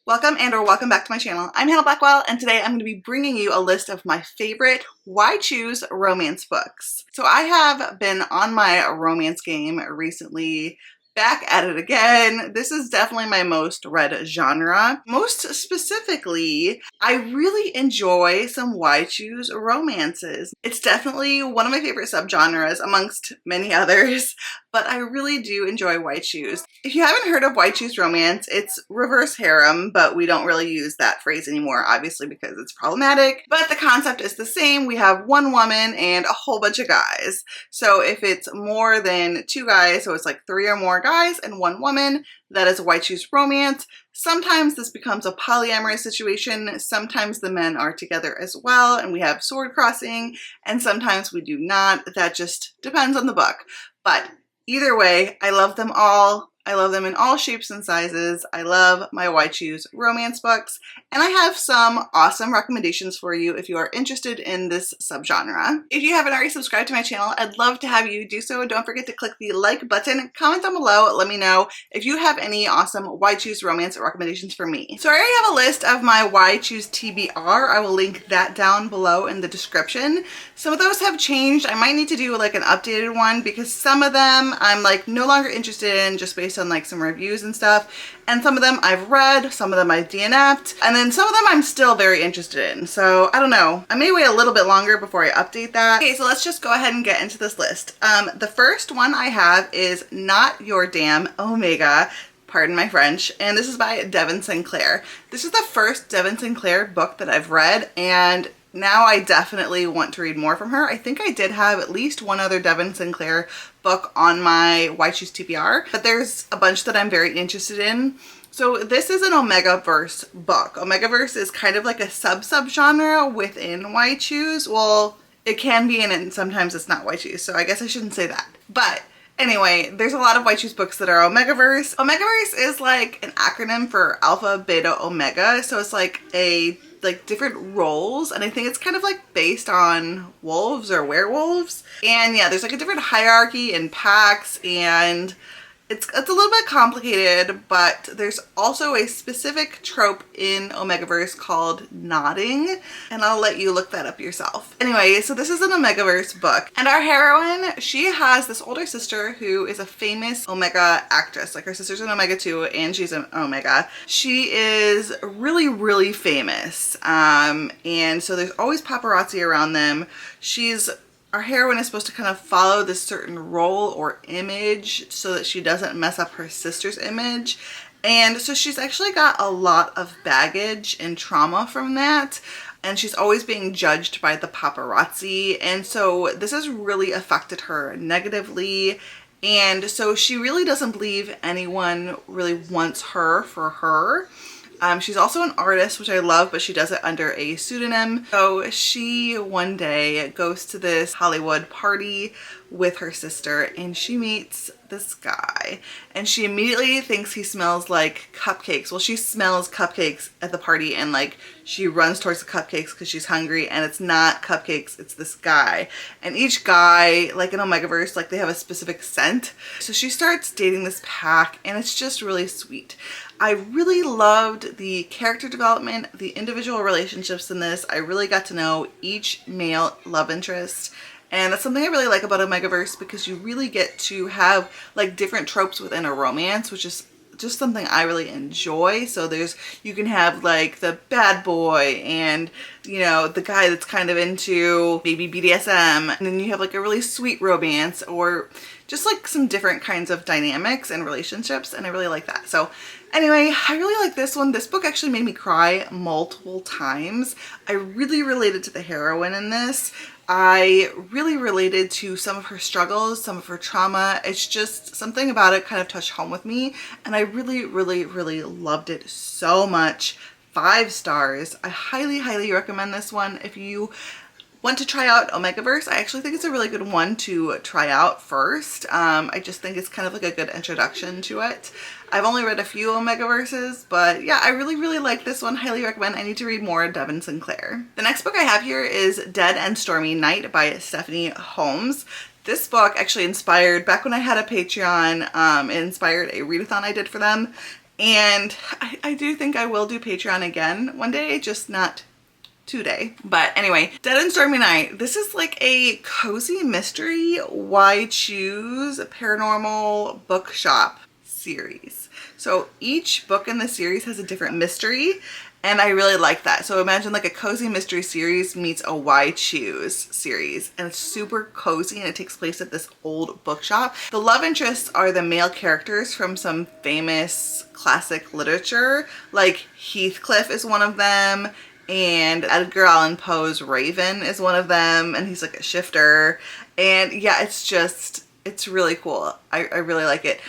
Welcome and or welcome back to my channel. I'm Hannah Blackwell and today I'm going to be bringing you a list of my favorite Why Choose romance books. So I have been on my romance game recently, back at it again. This is definitely my most read genre. Most specifically, I really enjoy some Why Choose romances. It's definitely one of my favorite subgenres amongst many others, but I really do enjoy Why Choose. If you haven't heard of Why Choose romance, it's reverse harem, but we don't really use that phrase anymore, obviously, because it's problematic. But the concept is the same. We have one woman and a whole bunch of guys. So if it's more than two guys, so it's like three or more guys and one woman, that is a Why Choose romance. Sometimes this becomes a polyamorous situation. Sometimes the men are together as well and we have sword crossing, and sometimes we do not. That just depends on the book. But either way, I love them all. I love them in all shapes and sizes. I love my Why Choose romance books, and I have some awesome recommendations for you if you are interested in this subgenre. If you haven't already subscribed to my channel, I'd love to have you do so. Don't forget to click the like button, comment down below, let me know if you have any awesome Why Choose romance recommendations for me. So I already have a list of my Why Choose TBR. I will link that down below in the description. Some of those have changed. I might need to do like an updated one because some of them I'm like no longer interested in just based on like some reviews and stuff, and some of them I've read, some of them I've DNF'd, and then some of them I'm still very interested in. So I don't know, I may wait a little bit longer before I update that. Okay, so let's just go ahead and get into this list. The first one I have is Not Your Damn Omega, pardon my French, and this is by Devin Sinclair. This is the first Devin Sinclair book that I've read, and now I definitely want to read more from her. I think I did have at least one other Devin Sinclair book on my Why Choose TBR, but there's a bunch that I'm very interested in. So this is an Omegaverse book. Omegaverse is kind of like a sub-genre within Why Choose. Well, it can be, and sometimes it's not Why Choose, so I guess I shouldn't say that. But anyway, there's a lot of Why Choose books that are Omegaverse. Omegaverse is like an acronym for Alpha, Beta, Omega, so it's like different roles, and I think it's kind of like based on wolves or werewolves. And yeah, there's like a different hierarchy and packs, and it's a little bit complicated, but there's also a specific trope in Omegaverse called nodding, and I'll let you look that up yourself. Anyway, so this is an Omegaverse book, and our heroine, she has this older sister who is a famous Omega actress. Like her sister's an Omega too, and she's an Omega. She is really, really famous, and so there's always paparazzi around them. Our heroine is supposed to kind of follow this certain role or image so that she doesn't mess up her sister's image. And so she's actually got a lot of baggage and trauma from that. And she's always being judged by the paparazzi. And so this has really affected her negatively. And so she really doesn't believe anyone really wants her for her. She's also an artist, which I love, but she does it under a pseudonym. So she one day goes to this Hollywood party with her sister, and she meets this guy, and she immediately thinks he smells like cupcakes. Well, she smells cupcakes at the party, and like she runs towards the cupcakes because she's hungry, and it's not cupcakes, it's this guy. And each guy, like in Omegaverse, like they have a specific scent. So she starts dating this pack, and it's just really sweet. I really loved the character development, the individual relationships in this. I really got to know each male love interest. And that's something I really like about Omegaverse, because you really get to have like different tropes within a romance, which is just something I really enjoy. So you can have like the bad boy and, you know, the guy that's kind of into maybe BDSM, and then you have like a really sweet romance, or just like some different kinds of dynamics and relationships, and I really like that. So anyway, I really like this one. This book actually made me cry multiple times. I really related to the heroine in this. I really related to some of her struggles, some of her trauma. It's just something about it kind of touched home with me, and I really, really, really loved it so much. 5 stars. I highly, highly recommend this one. If you want to try out Omegaverse, I actually think it's a really good one to try out first. I just think it's kind of like a good introduction to it. I've only read a few Omegaverses, but yeah, I really, really like this one. Highly recommend. I need to read more Devin Sinclair. The next book I have here is Dead and Stormy Night by Stephanie Holmes. This book actually inspired, back when I had a Patreon, it inspired a readathon I did for them. And I do think I will do Patreon again one day, just not today. But anyway, Dead and Stormy Night. This is like a cozy mystery why choose paranormal bookshop series. So each book in the series has a different mystery, and I really like that. So imagine like a cozy mystery series meets a why choose series, and it's super cozy and it takes place at this old bookshop. The love interests are the male characters from some famous classic literature, like Heathcliff is one of them, and Edgar Allan Poe's Raven is one of them, and he's like a shifter. And yeah, it's really cool. I really like it.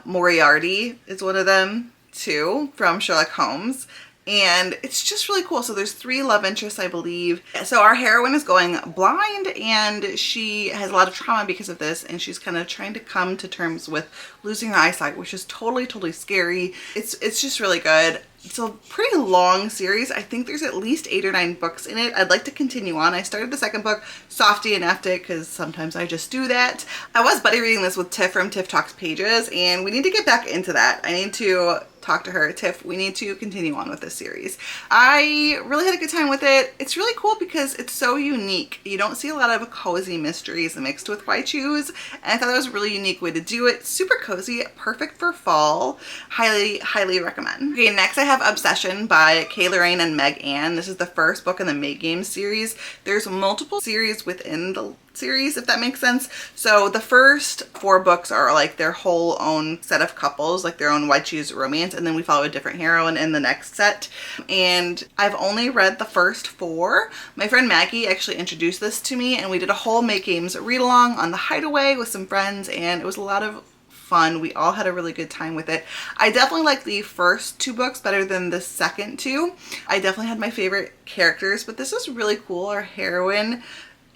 Moriarty is one of them too, from Sherlock Holmes. And it's just really cool. So there's 3 love interests, I believe. So our heroine is going blind, and she has a lot of trauma because of this, and she's kind of trying to come to terms with losing her eyesight, which is totally scary. It's just really good. It's a pretty long series. I think there's at least 8 or 9 books in it. I'd like to continue on. I started the second book, softy and effed it, because sometimes I just do that. I was buddy reading this with Tiff from Tiff Talks Pages, and we need to get back into that. I need to talk to her. Tiff, we need to continue on with this series. I really had a good time with it. It's really cool because it's so unique. You don't see a lot of cozy mysteries mixed with why choose, and I thought that was a really unique way to do it. Super cozy, perfect for fall. Highly recommend. Okay, next I have Obsession by Kay Lorraine and Meg Ann. This is the first book in the May Games series. There's multiple series within the series, if that makes sense. So the first 4 books are like their whole own set of couples, like their own why choose romance, and then we follow a different heroine in the next set. And I've only read the first 4. My friend Maggie actually introduced this to me, and we did a whole May Games read along on the Hideaway with some friends, and it was a lot of fun. We all had a really good time with it. I definitely like the first 2 books better than the second 2. I definitely had my favorite characters, but this was really cool. Our heroine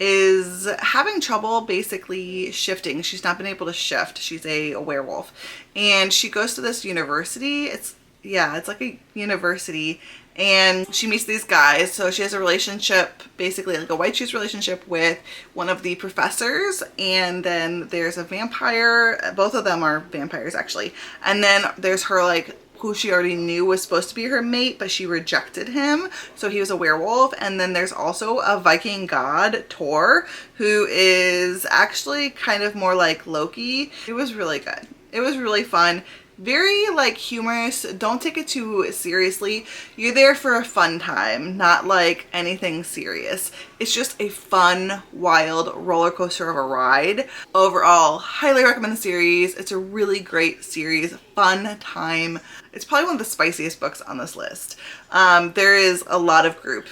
is having trouble basically shifting. She's not been able to shift. She's a werewolf, and she goes to this university. It's like a university, and she meets these guys. So she has a relationship, basically like a white shoes relationship, with one of the professors, and then there's a vampire. Both of them are vampires actually. And then there's her, like, who she already knew was supposed to be her mate, but she rejected him, so he was a werewolf. And then there's also a Viking god, Thor, who is actually kind of more like Loki. It was really good. It was really fun. Very like humorous. Don't take it too seriously. You're there for a fun time, not like anything serious. It's just a fun, wild roller coaster of a ride. Overall, highly recommend the series. It's a really great series, fun time. It's probably one of the spiciest books on this list. There is a lot of group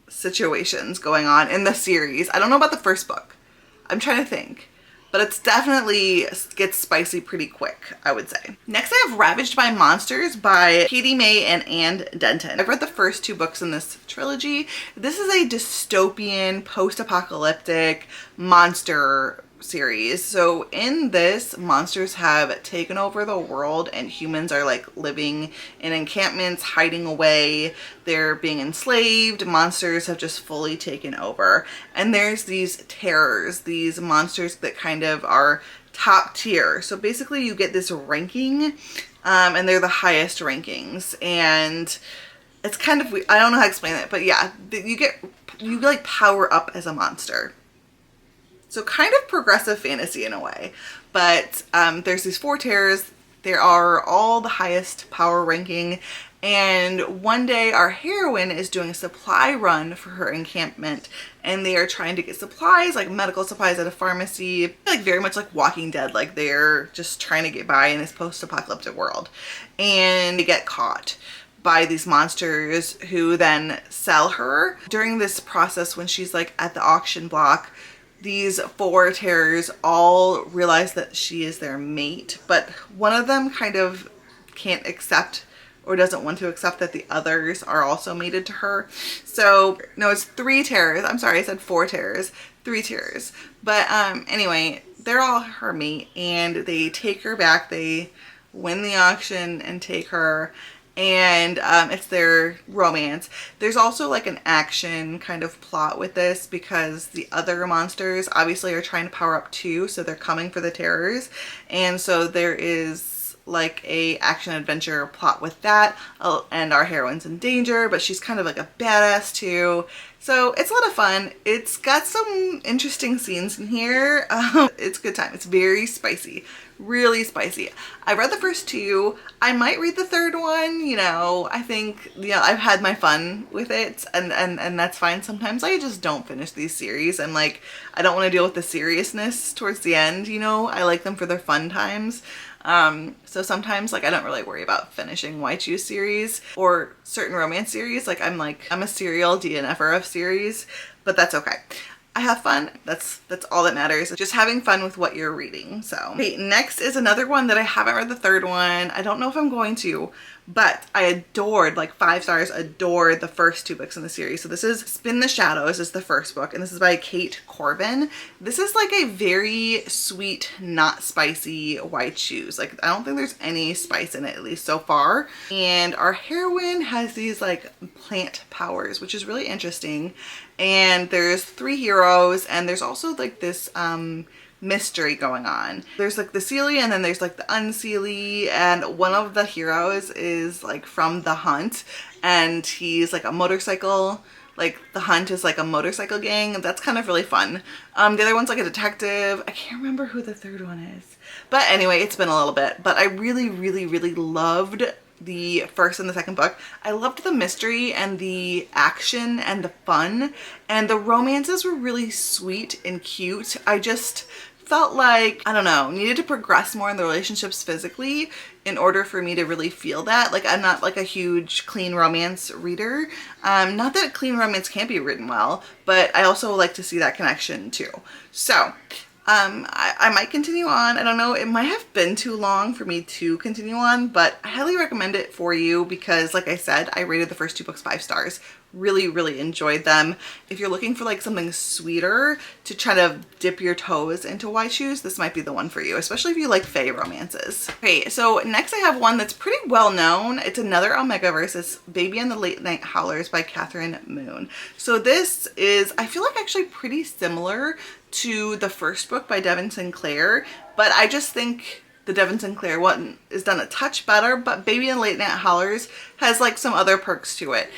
situations going on in the series. I don't know about the first book. I'm trying to think. But it's definitely gets spicy pretty quick, I would say. Next I have Ravaged by Monsters by Katie May and Ann Denton. I've read the first 2 books in this trilogy. This is a dystopian, post-apocalyptic monster series. So in this, monsters have taken over the world, and humans are like living in encampments, hiding away. They're being enslaved. Monsters have just fully taken over. And there's these terrors, these monsters that kind of are top tier. So basically you get this ranking, and they're the highest rankings. And it's kind of, I don't know how to explain it, but yeah, you like power up as a monster. So kind of progressive fantasy in a way, but there's these 4 terrors. They are all the highest power ranking, and one day our heroine is doing a supply run for her encampment, and they are trying to get supplies, like medical supplies, at a pharmacy, like very much like Walking Dead, like they're just trying to get by in this post-apocalyptic world, and they get caught by these monsters who then sell her. During this process, when she's like at the auction block, these 4 terrors all realize that she is their mate, but one of them kind of can't accept or doesn't want to accept that the others are also mated to her. So no, it's 3 terrors. I'm sorry, I said 4 terrors. 3 terrors. But anyway, they're all her mate, and they take her back. They win the auction and take her, and it's their romance. There's also like an action kind of plot with this, because the other monsters obviously are trying to power up too, so they're coming for the terrors, and so there is like a action adventure plot with that, and our heroine's in danger, but she's kind of like a badass too. So it's a lot of fun. It's got some interesting scenes in here. It's a good time. It's very spicy, really spicy. I read the first two. I might read the third one. You know, I think, you know, I've had my fun with it, and that's fine. Sometimes I just don't finish these series. I'm like, I don't want to deal with the seriousness towards the end, you know. I like them for their fun times. So sometimes like I don't really worry about finishing Witchy series or certain romance series. Like I'm a serial DNFer of series, but that's okay. I have fun. That's all that matters. Just having fun with what you're reading. So, okay, next is another one that I haven't read the third one. I don't know if I'm going to, but I adored, like 5 stars, adored the first 2 books in the series. So this is Spin the Shadows is the first book, and this is by Kate Corbin. This is like a very sweet, not spicy white shoes. Like I don't think there's any spice in it, at least so far. And our heroine has these like plant powers, which is really interesting. And there's 3 heroes, and there's also like this mystery going on. There's like the Seelie, and then there's like the Unseelie, and one of the heroes is like from The Hunt, and he's like a motorcycle, like The Hunt is like a motorcycle gang. That's kind of really fun. The other one's like a detective. I can't remember who the third one is, but anyway, it's been a little bit. But I really loved the first and the second book. I loved the mystery and the action and the fun, and the romances were really sweet and cute. I just felt like, I don't know, needed to progress more in the relationships physically in order for me to really feel that. Like I'm not like a huge clean romance reader. Not that clean romance can't be written well, but I also like to see that connection too. So I might continue on. I don't know, it might have been too long for me to continue on, but I highly recommend it for you because, like I said, I rated the first 2 books 5 stars. Really enjoyed them. If you're looking for like something sweeter to try to dip your toes into white shoes, this might be the one for you, especially if you like fae romances. Okay, so next I have one that's pretty well known. It's another Omegaverse. It's Baby and the Late Night Howlers by Catherine Moon. So this is, I feel like, actually pretty similar to the first book by Devin Sinclair, but I just think the Devin Sinclair one is done a touch better, but Baby and Late Night Howlers has like some other perks to it.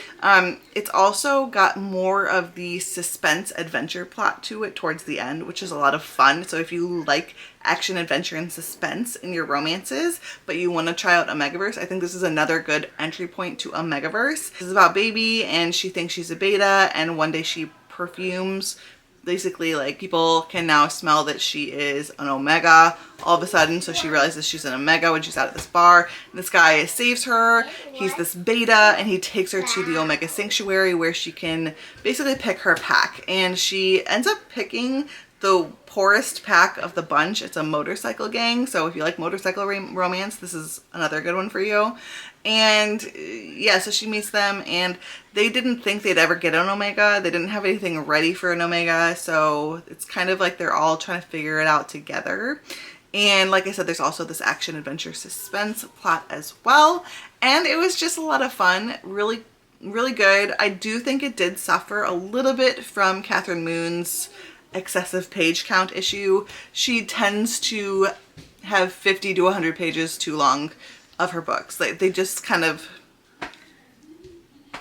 It's also got more of the suspense adventure plot to it towards the end, which is a lot of fun. So if you like action, adventure, and suspense in your romances, but you want to try out Omegaverse, I think this is another good entry point to Omegaverse. This is about Baby, and she thinks she's a beta, and one day she perfumes. Basically, like, people can now smell that she is an Omega all of a sudden, so she realizes she's an Omega when she's out at this bar. And this guy saves her. He's this beta, and he takes her to the Omega Sanctuary where she can basically pick her pack. And she ends up picking the poorest pack of the bunch. It's a motorcycle gang, so if you like motorcycle romance, this is another good one for you. And yeah, so she meets them, and they didn't think they'd ever get an Omega. They didn't have anything ready for an Omega, so it's kind of like they're all trying to figure it out together. And like I said, there's also this action, adventure, suspense plot as well. And it was just a lot of fun. Really good. I do think it did suffer a little bit from Catherine Moon's excessive page count issue. She tends to have 50 to 100 pages too long of her books. They just kind of,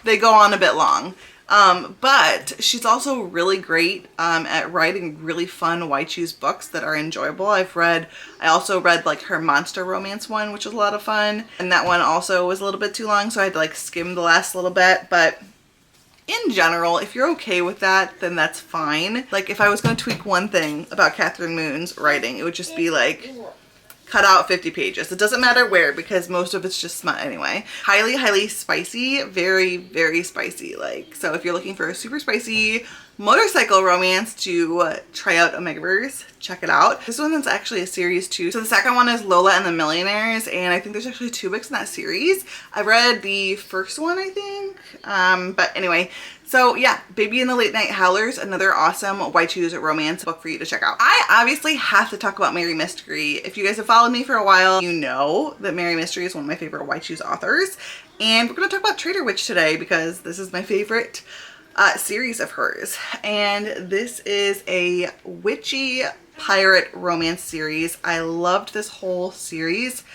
they go on a bit long. But she's also really great at writing really fun Witchy books that are enjoyable. I also read like her monster romance one, which was a lot of fun. And that one also was a little bit too long, so I had to like skim the last little bit. But in general, if you're okay with that, then that's fine. Like, if I was going to tweak one thing about Catherine Moon's writing, it would just be like, cut out 50 pages. It doesn't matter where, because most of it's just smut anyway. Highly spicy. Very spicy. Like, so if you're looking for a super spicy motorcycle romance to try out Omegaverse, check it out. This one is actually a series too. So the second one is Lola and the Millionaires, and I think there's actually 2 books in that series. I read the first one, I think. But anyway, so yeah, Baby and the Late Night Howlers, another awesome Witchy romance book for you to check out. I obviously have to talk about Mary Mystery. If you guys have followed me for a while, you know that Mary Mystery is one of my favorite Witchy authors. And we're going to talk about Traitor Witch today because this is my favorite series of hers. And this is a witchy pirate romance series. I loved this whole series.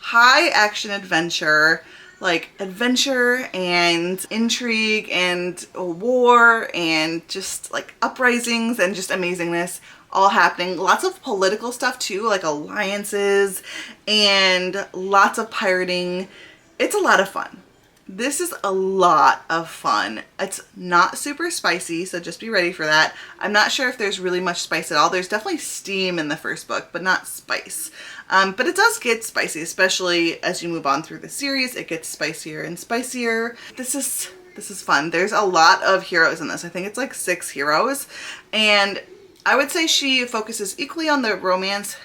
high action adventure, like adventure and intrigue and war and just like uprisings and just amazingness all happening. Lots of political stuff too, like alliances and lots of pirating. It's a lot of fun. This is a lot of fun. It's not super spicy, so just be ready for that. I'm not sure if there's really much spice at all. There's definitely steam in the first book, but not spice. But it does get spicy, especially as you move on through the series. It gets spicier and spicier. This is fun. There's a lot of heroes in this. I think it's like 6 heroes. And I would say she focuses equally on the romance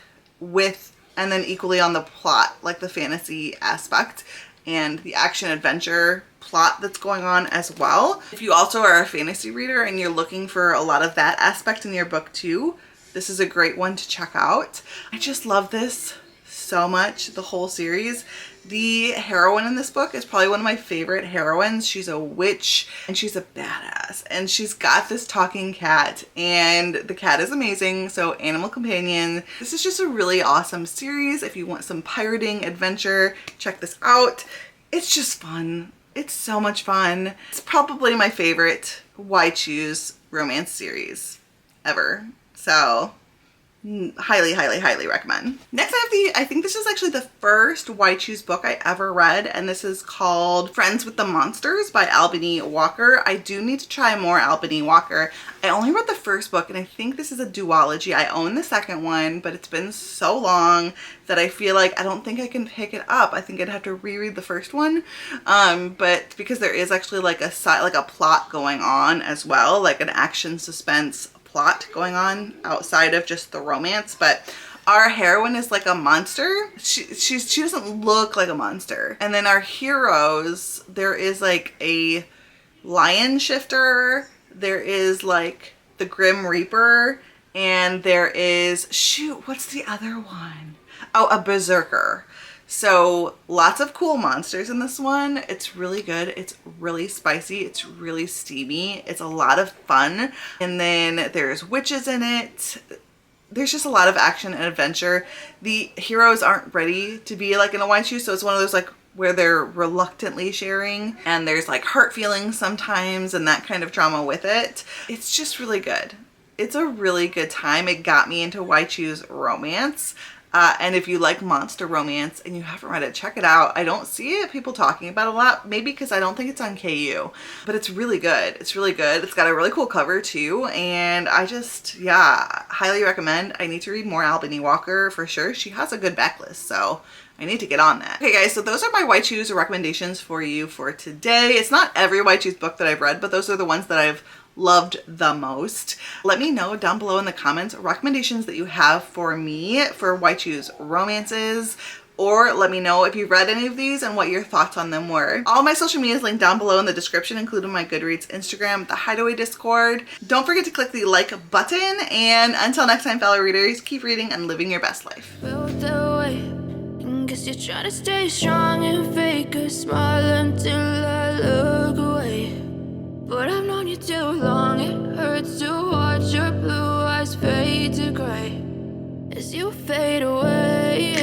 and then equally on the plot, like the fantasy aspect and the action adventure plot that's going on as well. If you also are a fantasy reader and you're looking for a lot of that aspect in your book too, this is a great one to check out. I just love this so much, the whole series. The heroine in this book is probably one of my favorite heroines. She's a witch and she's a badass, and she's got this talking cat, and the cat is amazing. So animal companion. This is just a really awesome series. If you want some pirating adventure, check this out. It's just fun. It's so much fun. It's probably my favorite Why Choose romance series ever. So highly, highly, highly recommend. Next I have I think this is actually the first Why Choose book I ever read, and this is called Friends with the Monsters by Albany Walker. I do need to try more Albany Walker. I only read the first book, and I think this is a duology. I own the second one, but it's been so long that I feel like I don't think I can pick it up. I think I'd have to reread the first one. But because there is actually like a plot going on as well, like an action suspense plot going on outside of just the romance. But our heroine is like a monster. She doesn't look like a monster. And then our heroes, there is like a lion shifter, there is like the Grim Reaper, and there is, shoot, what's the other one? Oh, a berserker. So lots of cool monsters in this one. It's really good. It's really spicy. It's really steamy. It's a lot of fun. And then there's witches in it. There's just a lot of action and adventure. The heroes aren't ready to be like in a Why Choose, so it's one of those like where they're reluctantly sharing, and there's like hurt feelings sometimes and that kind of drama with it. It's just really good. It's a really good time. It got me into Why Choose romance. And if you like monster romance and you haven't read it, check it out. I don't see people talking about it a lot, maybe because I don't think it's on KU, but it's really good. It's really good. It's got a really cool cover too, and I just, yeah, highly recommend. I need to read more Albany Walker for sure. She has a good backlist, so I need to get on that. Okay guys, so those are my Why Choose recommendations for you for today. It's not every Why Choose book that I've read, but those are the ones that I've loved the most. Let me know down below in the comments recommendations that you have for me for Why Choose romances, or let me know if you've read any of these and what your thoughts on them were. All my social media is linked down below in the description, including my Goodreads Instagram, the Hideaway Discord. Don't forget to click the like button, and until next time, fellow readers, keep reading and living your best life. Guess you're trying to stay strong and fake a smile until I look away. But I've known you too long, it hurts to watch your blue eyes fade to gray as you fade away.